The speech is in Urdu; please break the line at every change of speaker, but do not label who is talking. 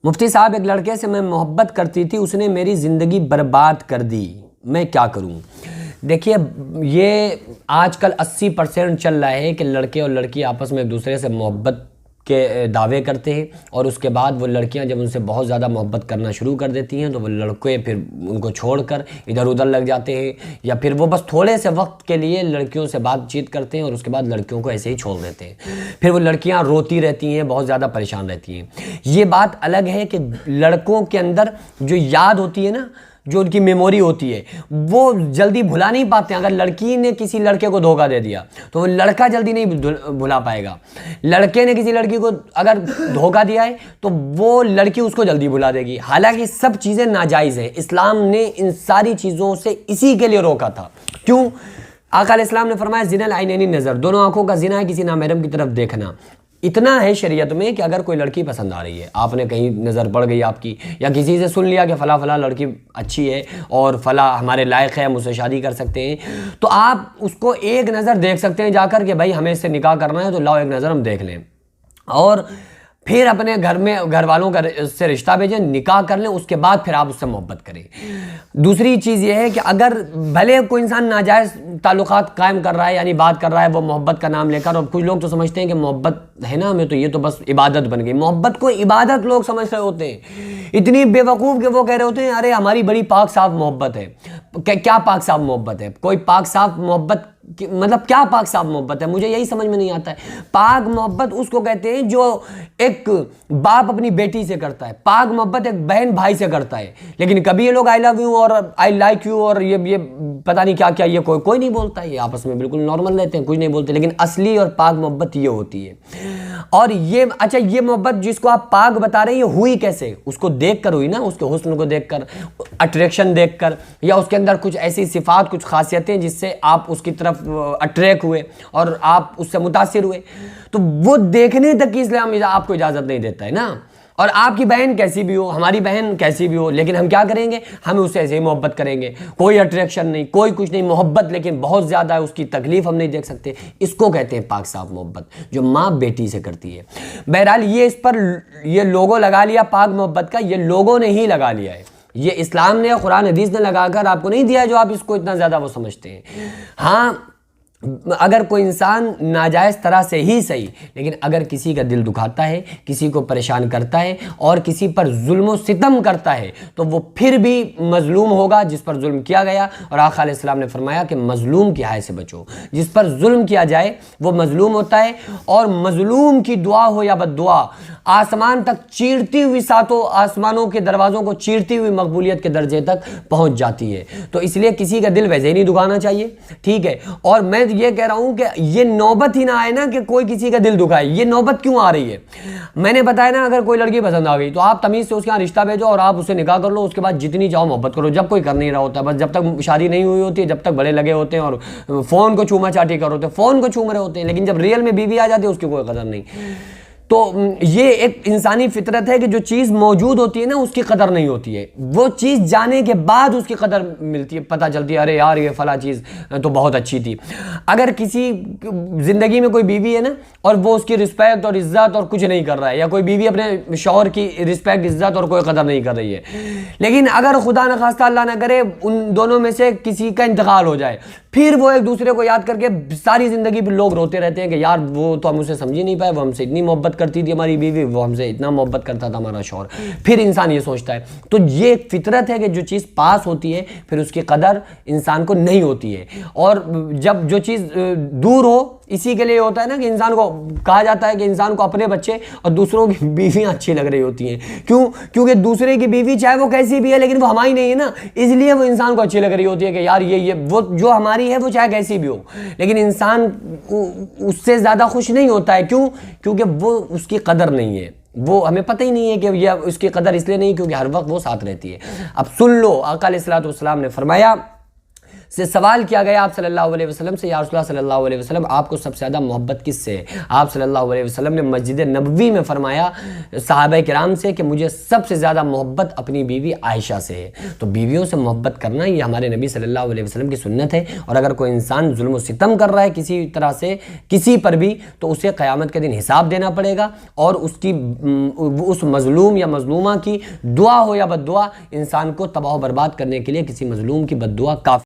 مفتی صاحب، ایک لڑکے سے میں محبت کرتی تھی، اس نے میری زندگی برباد کر دی، میں کیا کروں؟ دیکھیے، یہ آج کل 80% چل رہا ہے کہ لڑکے اور لڑکی آپس میں ایک دوسرے سے محبت کے دعوے کرتے ہیں، اور اس کے بعد وہ لڑکیاں جب ان سے بہت زیادہ محبت کرنا شروع کر دیتی ہیں تو وہ لڑکے پھر ان کو چھوڑ کر ادھر ادھر لگ جاتے ہیں، یا پھر وہ بس تھوڑے سے وقت کے لیے لڑکیوں سے بات چیت کرتے ہیں اور اس کے بعد لڑکیوں کو ایسے ہی چھوڑ دیتے ہیں۔ پھر وہ لڑکیاں روتی رہتی ہیں، بہت زیادہ پریشان رہتی ہیں۔ یہ بات الگ ہے کہ لڑکوں کے اندر جو یاد ہوتی ہے نا، جو ان کی میموری ہوتی ہے، وہ جلدی بھلا نہیں پاتے ہیں۔ اگر لڑکی نے کسی لڑکے کو دھوکہ دے دیا تو وہ لڑکا جلدی نہیں بھلا پائے گا۔ لڑکے نے کسی لڑکی کو اگر دھوکہ دیا ہے تو وہ لڑکی اس کو جلدی بھلا دے گی، حالانکہ سب چیزیں ناجائز ہیں۔ اسلام نے ان ساری چیزوں سے اسی کے لیے روکا تھا۔ کیوں؟ آقا علیہ السلام نے فرمایا زنا العینین نظر، دونوں آنکھوں کا زنا ہے کسی نامحرم کی طرف دیکھنا۔ اتنا ہے شریعت میں کہ اگر کوئی لڑکی پسند آ رہی ہے، آپ نے کہیں نظر پڑ گئی آپ کی، یا کسی سے سن لیا کہ فلاں فلاں لڑکی اچھی ہے اور فلاں ہمارے لائق ہے، ہم اس سے شادی کر سکتے ہیں، تو آپ اس کو ایک نظر دیکھ سکتے ہیں جا کر کہ بھائی ہمیں اس سے نکاح کرنا ہے تو لاؤ ایک نظر ہم دیکھ لیں، اور پھر اپنے گھر والوں کا سے رشتہ بھیجیں، نکاح کر لیں، اس کے بعد پھر آپ اس سے محبت کریں۔ دوسری چیز یہ ہے کہ اگر بھلے کوئی انسان ناجائز تعلقات قائم کر رہا ہے، یعنی بات کر رہا ہے وہ محبت کا نام لے کر، اور کچھ لوگ تو سمجھتے ہیں کہ محبت ہے نا ہمیں تو یہ تو بس عبادت بن گئی، محبت کو عبادت لوگ سمجھ رہے ہوتے ہیں، اتنی بے وقوف کہ وہ کہہ رہے ہوتے ہیں ارے ہماری بڑی پاک صاف محبت ہے۔ کیا پاک صاف محبت ہے؟ کوئی پاک صاف محبت مطلب کیا پاک صاف محبت ہے؟ مجھے یہی سمجھ میں نہیں آتا ہے۔ پاک محبت اس کو کہتے ہیں جو ایک باپ اپنی بیٹی سے کرتا ہے، پاک محبت ایک بہن بھائی سے کرتا ہے، لیکن کبھی یہ لوگ آئی لو یو اور آئی لائک یو اور یہ پتہ نہیں کیا کیا، یہ کوئی نہیں بولتا ہے، یہ آپس میں بالکل نارمل رہتے ہیں، کچھ نہیں بولتے، لیکن اصلی اور پاک محبت یہ ہوتی ہے۔ اور یہ اچھا، یہ محبت جس کو آپ پاک بتا رہے ہیں یہ ہوئی کیسے؟ اس کو دیکھ کر ہوئی نا، اس کے حسن کو دیکھ کر، اٹریکشن دیکھ کر، یا اس کے اندر کچھ ایسی صفات، کچھ خاصیتیں جس سے آپ اس کی طرف اٹریک ہوئے اور آپ اس سے متاثر ہوئے، تو وہ دیکھنے تک کی اسلام آپ کو اجازت نہیں دیتا ہے نا۔ اور آپ کی بہن کیسی بھی ہو، ہماری بہن کیسی بھی ہو، لیکن ہم کیا کریں گے؟ ہم اس سے ایسے ہی محبت کریں گے، کوئی اٹریکشن نہیں، کوئی کچھ نہیں، محبت لیکن بہت زیادہ ہے، اس کی تکلیف ہم نہیں دیکھ سکتے۔ اس کو کہتے ہیں پاک صاف محبت، جو ماں بیٹی سے کرتی ہے۔ بہرحال یہ اس پر یہ لوگو لگا لیا پاک محبت کا، یہ لوگوں نے ہی لگا لیا ہے، یہ اسلام نے قرآن حدیث نے لگا کر آپ کو نہیں دیا جو آپ اس کو اتنا زیادہ وہ سمجھتے ہیں۔ ہاں، اگر کوئی انسان ناجائز طرح سے ہی صحیح، لیکن اگر کسی کا دل دکھاتا ہے، کسی کو پریشان کرتا ہے اور کسی پر ظلم و ستم کرتا ہے تو وہ پھر بھی مظلوم ہوگا جس پر ظلم کیا گیا، اور آقا علیہ السلام نے فرمایا کہ مظلوم کی حائے سے بچو۔ جس پر ظلم کیا جائے وہ مظلوم ہوتا ہے، اور مظلوم کی دعا ہو یا بد دعا آسمان تک چیرتی ہوئی، ساتوں آسمانوں کے دروازوں کو چیرتی ہوئی مقبولیت کے درجے تک پہنچ جاتی ہے۔ تو اس لیے کسی کا دل ویسے ہی نہیں دکھانا چاہیے، ٹھیک ہے؟ اور میں یہ کہہ رہا ہوں کہ یہ نوبت ہی نہ آئے نا کہ کوئی کسی کا دل دکھائے، یہ نوبت کیوں آ رہی ہے؟ میں نے بتایا نا، اگر کوئی لڑکی پسند آ گئی تو آپ تمیز سے اس کے یہاں رشتہ بھیجو اور آپ اسے نکاح کر لو، اس کے بعد جتنی چاہو محبت کرو، جب کوئی کر نہیں رہا ہوتا، بس جب تک شادی نہیں ہوئی ہوتی ہے، جب تک بڑے لگے ہوتے ہیں اور فون کو چوما چاٹی کر ہوتے ہیں، فون کو چوم رہے ہوتے ہیں، لیکن جب ریئل میں بیوی آ جاتی ہے اس کی کوئی قدر نہیں۔ تو یہ ایک انسانی فطرت ہے کہ جو چیز موجود ہوتی ہے نا اس کی قدر نہیں ہوتی ہے، وہ چیز جانے کے بعد اس کی قدر ملتی ہے، پتہ چلتی ہے ارے یار یہ فلاں چیز تو بہت اچھی تھی۔ اگر کسی زندگی میں کوئی بیوی ہے نا اور وہ اس کی رسپیکٹ اور عزت اور کچھ نہیں کر رہا ہے، یا کوئی بیوی اپنے شوہر کی رسپیکٹ، عزت اور کوئی قدر نہیں کر رہی ہے، لیکن اگر خدا نخواستہ اللہ نہ کرے ان دونوں میں سے کسی کا انتقال ہو جائے، پھر وہ ایک دوسرے کو یاد کر کے ساری زندگی پہ لوگ روتے رہتے ہیں کہ یار وہ تو ہم اسے سمجھ ہی نہیں پائے، وہ ہم سے اتنی محبت کرتی تھی ہماری بیوی، وہ ہم سے اتنا محبت کرتا تھا ہمارا شوہر۔ پھر انسان یہ سوچتا ہے، تو یہ ایک فطرت ہے کہ جو چیز پاس ہوتی ہے پھر اس کی قدر انسان کو نہیں ہوتی ہے، اور جب جو چیز دور ہو، اسی کے لیے ہوتا ہے نا کہ انسان کو کہا جاتا ہے کہ انسان کو اپنے بچے اور دوسروں کی بیویاں اچھی لگ رہی ہوتی ہیں۔ کیوں؟ کیونکہ دوسرے کی بیوی چاہے وہ کیسی بھی ہے لیکن وہ ہماری نہیں ہے نا، اس لیے وہ انسان کو اچھی لگ رہی ہوتی ہے کہ یار یہ وہ جو ہماری ہے وہ چاہے کیسی بھی ہو، لیکن انسان اس سے زیادہ خوش نہیں ہوتا ہے۔ کیوں؟ کیونکہ وہ اس کی قدر نہیں ہے، وہ ہمیں پتہ ہی نہیں ہے کہ یہ اس کی قدر اس لیے نہیں کیونکہ ہر وقت وہ ساتھ رہتی ہے۔ اب سن لو، آقا علیہ الصلوۃ والسلام نے فرمایا سے سوال کیا گیا آپ صلی اللہ علیہ وسلم سے، یا رسول اللہ صلی اللہ علیہ وسلم آپ کو سب سے زیادہ محبت کس سے ہے؟ آپ صلی اللہ علیہ وسلم نے مسجد نبوی میں فرمایا صحابہ کرام سے کہ مجھے سب سے زیادہ محبت اپنی بیوی عائشہ سے ہے۔ تو بیویوں سے محبت کرنا یہ ہمارے نبی صلی اللہ علیہ وسلم کی سنت ہے، اور اگر کوئی انسان ظلم و ستم کر رہا ہے کسی طرح سے کسی پر بھی، تو اسے قیامت کے دن حساب دینا پڑے گا، اور اس مظلوم یا مظلومہ کی دعا ہو یا بد دعا، انسان کو تباہ و برباد کرنے کے لیے کسی مظلوم کی بد دعا کافی